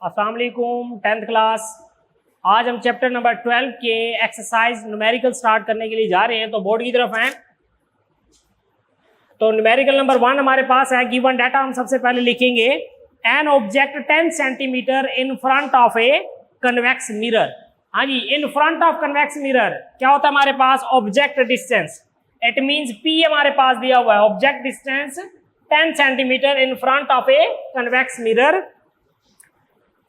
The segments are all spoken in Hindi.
अस्सलाम वालेकुम 10th क्लास। आज हम चैप्टर नंबर 12 के एक्सरसाइज न्यूमेरिकल स्टार्ट करने के लिए जा रहे हैं, तो बोर्ड की तरफ हैं। तो न्यूमेरिकल नंबर 1 हमारे पास है। गिवन डाटा हम सबसे पहले लिखेंगे an object 10 centimetre in front of a convex mirror. हाँ जी, in front of convex mirror क्या होता है हमारे पास? Object distance. It means p हमारे पास दिया हुआ है, object distance 10 centimetre in front of a convex mirror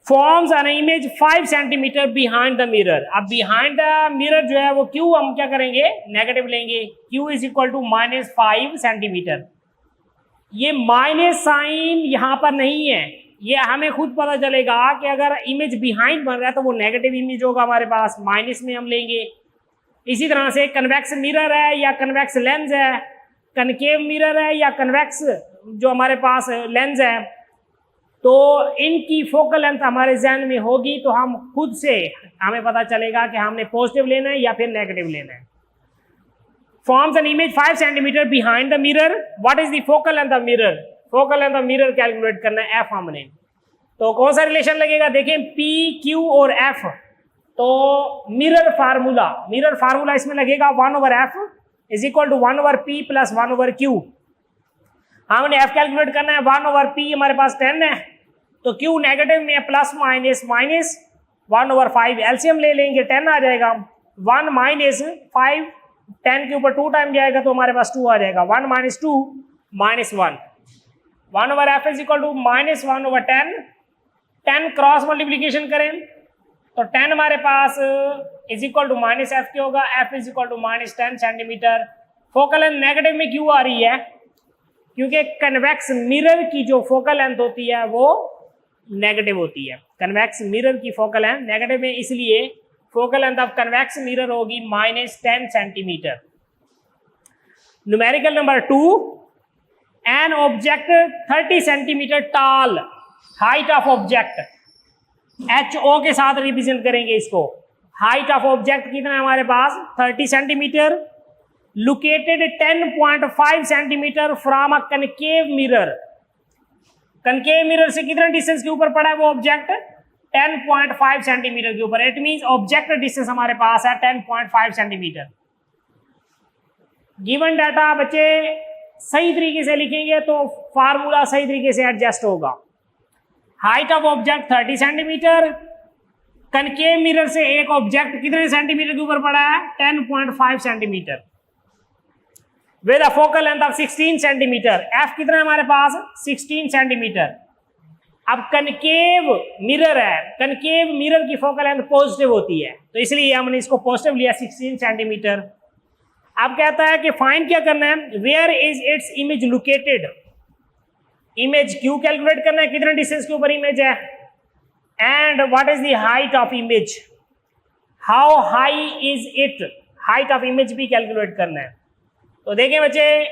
forms an image 5 centimetre behind the mirror. अब बिहाइंड द मिरर जो है वो क्यू हम क्या करेंगे? नेगेटिव लेंगे। Q is equal to -5 centimetre. ये माइनस साइन यहां पर नहीं है, ये हमें खुद पता चलेगा कि अगर इमेज बिहाइंड बन रहा है तो वो नेगेटिव इमेज होगा हमारे पास, माइनस में हम लेंगे। इसी तरह से कन्वेक्स मिरर है या कन्वेक्स लेंस है, कनकेव मिरर है या कन्वेक्स जो हमारे पास लेंस है, तो इनकी फोकल लेंथ हमारे जहन में होगी तो हम खुद से हमें पता चलेगा कि हमने पॉजिटिव लेना है या फिर नेगेटिव लेना है। Forms an image 5 centimetre behind the mirror. What is the focal length of mirror? Focal length of mirror calculate करना है एफ हमने। तो कौन सा रिलेशन लगेगा? देखें पी क्यू और एफ। तो मिरर फार्मूला इसमें लगेगा 1/f is equal to 1/p plus 1/q। हमने एफ कैलकुलेट करना है, 1/p हमारे पास 10 है, तो q नेगेटिव में है, प्लस माइनस 1/5 एलसीएम ले लेंगे, 10 आ जाएगा। 1 माइनस 5 10 के ऊपर 2 टाइम जाएगा तो हमारे पास 2 आ जाएगा। 1 minus 2 -1। 1/f is equal to -1/10। 10 cross multiplication करें तो 10 हमारे पास इज इक्वल टू -f क्या होगा? f is equal to -10 centimetre. Focal length negative में क्यों आ रही है? क्योंकि कन्वेक्स मिरर की जो फोकल लेंथ होती है वो नेगेटिव होती है। कन्वेक्स मिरर की फोकल लेंथ नेगेटिव में, इसलिए focal length of convex mirror होगी -10 centimetre. Numerical number 2, an object 30 centimetre toll, height of object HO के साथ रिप्रेजेंट करेंगे इसको। हाइट ऑफ ऑब्जेक्ट कितना है हमारे पास? 30 centimetre. Located 10.5 centimetre from a concave mirror. Concave mirror से कितना डिस्टेंस के ऊपर पड़ा है वो ऑब्जेक्ट? 10.5 सेंटीमीटर के ऊपर। इट मींस ऑब्जेक्ट डिस्टेंस हमारे पास है 10.5 सेंटीमीटर। गिवन डाटा बच्चे सही तरीके से लिखेंगे तो फार्मूला सही तरीके से एडजस्ट होगा। Height of object 30 centimetre, concave mirror से एक ऑब्जेक्ट कितने सेंटीमीटर के ऊपर पड़ा है? 10.5 centimetre with a focal length of 16 centimetre. F कितना है हमारे पास? 16 सेंटीमीटर। अब कनकेव मिरर है, कनकेव मिरर की फोकल लेंथ पॉजिटिव होती है, तो इसलिए हमने इसको पॉजिटिव लिया 16 सेंटीमीटर। अब कहता है कि फाइंड क्या करना है? Where is its image located. Image q calculate करना है, कितने डिस्टेंस के ऊपर इमेज है, and what is the height of image, how high is it. Height of image भी कैलकुलेट करना है। तो देखें बच्चे,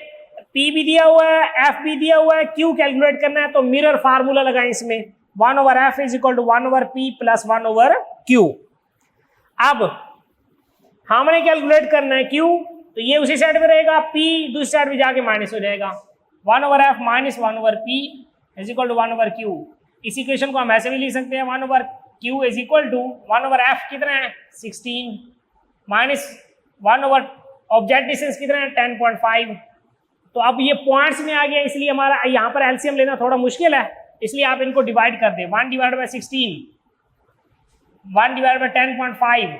P भी दिया हुआ है, F भी दिया हुआ है, Q कैलकुलेट करना है, तो मिरर फार्मूला लगाएं इसमें। 1/f is equal to 1/p plus 1/q। अब हमने कैलकुलेट करना है Q, तो ये उसी साइड में रहेगा, P दूसरी साइड में जाके माइनस हो जाएगा। 1/f minus 1/p is equal to 1/q। इस इक्वेशन को हम ऐसे भी लिख सकते हैं, 1/q is equal to 1/f कितना है? 16 माइनस 1/ ऑब्जेक्ट डिस्टेंस कितना है? 10.5। तो अब ये पॉइंट्स में आ गया, इसलिए हमारा यहाँ पर एलसीएम लेना थोड़ा मुश्किल है, इसलिए आप इनको डिवाइड कर दें। 1/16, 1/10.5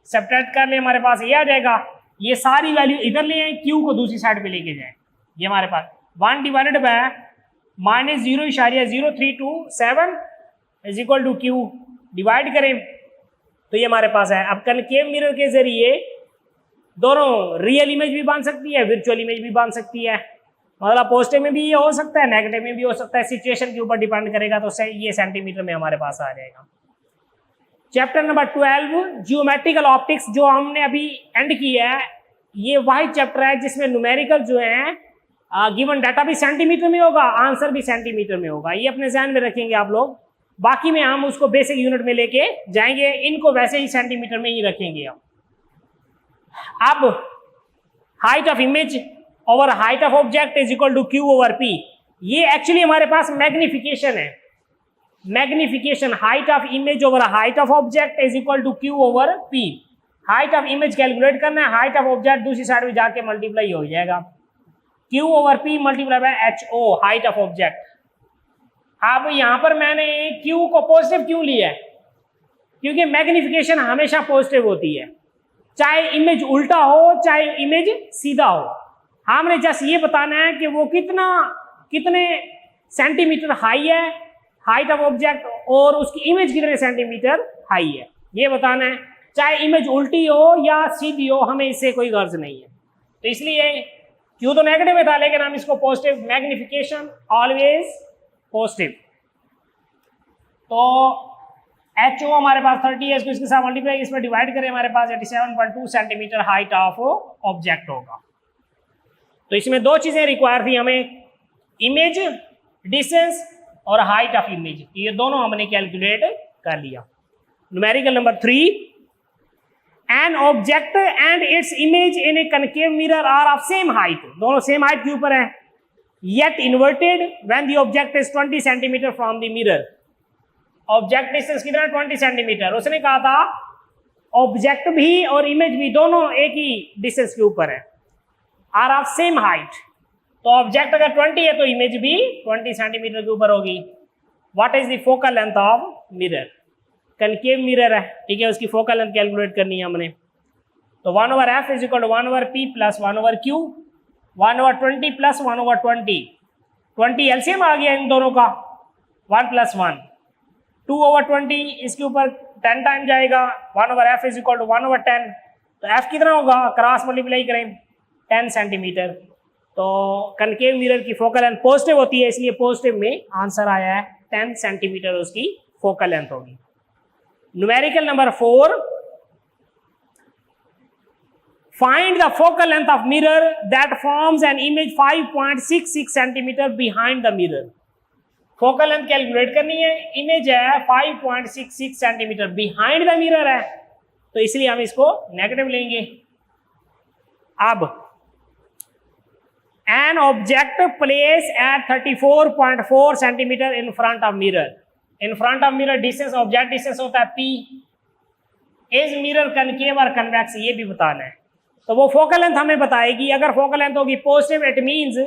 सब्ट्रैक्ट कर ले, हमारे पास ये आ जाएगा। ये सारी वैल्यू इधर ले आए, क्यू को दूसरी साइड पे लेके जाए। ये हमारे पास 1 divided by -0.0327 is equal to q. Divide करें तो ये हमारे पास है। अब कनकेव मिरर के जरिए दोनों रियल इमेज भी बन सकती है, वर्चुअल इमेज भी बन सकती है। मतलब पॉजिटिव में भी ये हो सकता है, नेगेटिव में भी हो सकता है, सिचुएशन के ऊपर डिपेंड करेगा। तो ये सेंटीमीटर में हमारे पास आ जाएगा। चैप्टर नंबर 12 जियोमेट्रिकल ऑप्टिक्स जो हमने अभी एंड किया है, ये वही चैप्टर है जिसमें न्यूमेरिकल जो है गिवन डाटा भी सेंटीमीटर में होगा, आंसर भी सेंटीमीटर में होगा। ये अपने ध्यान में रखेंगे आप लोग। बाकी में हम उसको बेसिक यूनिट में लेके जाएंगे, इनको वैसे ही सेंटीमीटर में ही रखेंगे हम। अब height of image over height of object is equal to Q/P। ये एक्चुअली हमारे पास मैग्निफिकेशन है। Magnification height of image over height of object is equal to q over p. Height of image calculate करना है, हाइट ऑफ ऑब्जेक्ट दूसरी साइड में जाके मल्टीप्लाई हो जाएगा, q over p multiply by h o, height of object. अब यहां पर मैंने क्यू को पॉजिटिव क्यों लिया है? क्योंकि मैग्निफिकेशन हमेशा पॉजिटिव होती है, चाहे इमेज उल्टा हो चाहे इमेज सीधा हो। हमने जस्ट ये बताना है कि वो कितने सेंटीमीटर हाई है हाइट ऑफ ऑब्जेक्ट, और उसकी इमेज कितने सेंटीमीटर हाई है, ये बताना है। चाहे इमेज उल्टी हो या सीधी हो, हमें इससे कोई गर्ज नहीं है। तो इसलिए क्यू तो नेगेटिव में था, लेकिन हम इसको पॉजिटिव, मैग्निफिकेशन ऑलवेज पॉजिटिव। तो एच ओ हमारे पास 30 है, इसको इसके साथ मल्टीप्लाई इसमें डिवाइड करें, हमारे पास 87.2 सेंटीमीटर हाइट ऑफ ऑब्जेक्ट होगा। तो इसमें दो चीजें रिक्वायर थी हमें, इमेज डिस्टेंस और हाइट ऑफ इमेज, ये दोनों हमने कैलकुलेट कर लिया। Numerical number 3, an object and its image in a concave mirror are of same height, दोनों सेम हाइट के ऊपर है, yet inverted when the object is 20 centimetre from the mirror. Object distance कितना? 20 सेंटीमीटर। उसने कहा था ऑब्जेक्ट भी और इमेज भी दोनों एक ही डिस्टेंस के ऊपर है, आर ऑफ सेम हाइट। तो ऑब्जेक्ट अगर 20 है तो इमेज भी 20 सेंटीमीटर के ऊपर होगी। What is the focal length of mirror? Concave mirror है, ठीक है, उसकी फोकल लेंथ कैलकुलेट करनी है हमने। तो 1/f is equal to 1/p plus 1/q, 1/20 plus 1/20, 20 LCM आ गया इन दोनों का, 1 + 1, 2/20 इसके ऊपर 10 टाइम जाएगा, 1/f इज इक्वल टू 1/10। तो f कितना होगा? क्रॉस मल्टीप्लाई करें, 10 सेंटीमीटर। तो कनकेव मिरर की फोकल लेंथ पॉजिटिव होती है, इसलिए पॉजिटिव में आंसर आया है, 10 सेंटीमीटर उसकी फोकल लेंथ होगी। Numerical number 4, find the focal length of mirror that forms an image 5.66 centimetre behind the mirror. Focal length calculate करनी है, इमेज है 5.66 सेंटीमीटर, बिहाइंड द मिरर है, तो इसलिए हम इसको नेगेटिव लेंगे। अब an object place at 34.4 centimetre in front of mirror. In front of mirror distance, object distance होता है p। इज मिरर कनकेव और कन्वेक्स, ये भी बताना है। तो वो फोकल लेंथ हमें बताएगी, अगर फोकल लेंथ होगी पॉजिटिव इट मींस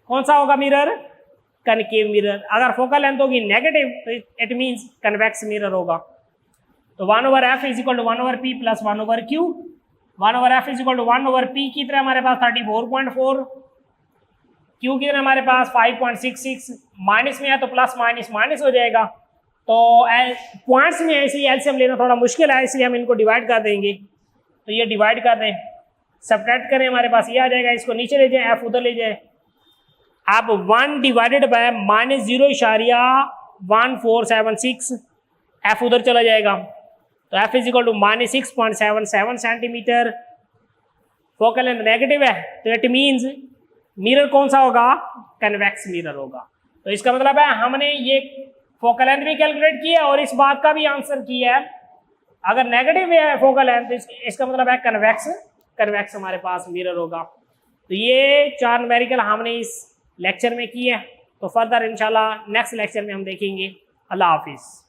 कौन सा होगा? Mirror concave mirror. अगर फोकल लेंथ होगी नेगेटिव तो इट मींस कन्वेक्स मिरर होगा। तो 1/f is equal to 1/p plus 1/q, 1/f is equal to 1/p की तरह हमारे पास 34.4, क्यू की तरह हमारे पास 5.66, माइनस में है तो प्लस माइनस माइनस हो जाएगा। तो पॉइंट्स में है इसलिए एलसीएम लेना थोड़ा मुश्किल है, इसलिए हम इनको डिवाइड कर देंगे। तो ये डिवाइड कर दें, सब्ट्रैक्ट करें, हमारे पास ये आ जाएगा, इसको नीचे ले जाए, एफ उधर ले जाए। अब 1 डिवाइडेड बाय -0.1476, एफ उधर चला जाएगा, तो f is equal to -6.77 centimetre. Focal length negative है तो इट मींस मिरर कौन सा होगा? कन्वेक्स मिरर होगा। तो इसका मतलब है हमने ये फोकल लेंथ भी कैलकुलेट किया और इस बात का भी आंसर किया है, अगर नेगेटिव है फोकल लेंथ तो इसका मतलब है कन्वेक्स हमारे पास मिरर होगा। तो ये 4 न्यूमेरिकल हमने इस लेक्चर में किए हैं, तो फर्दर इंशाल्लाह नेक्स्ट लेक्चर में हम देखेंगे। अल्लाह हाफिज़।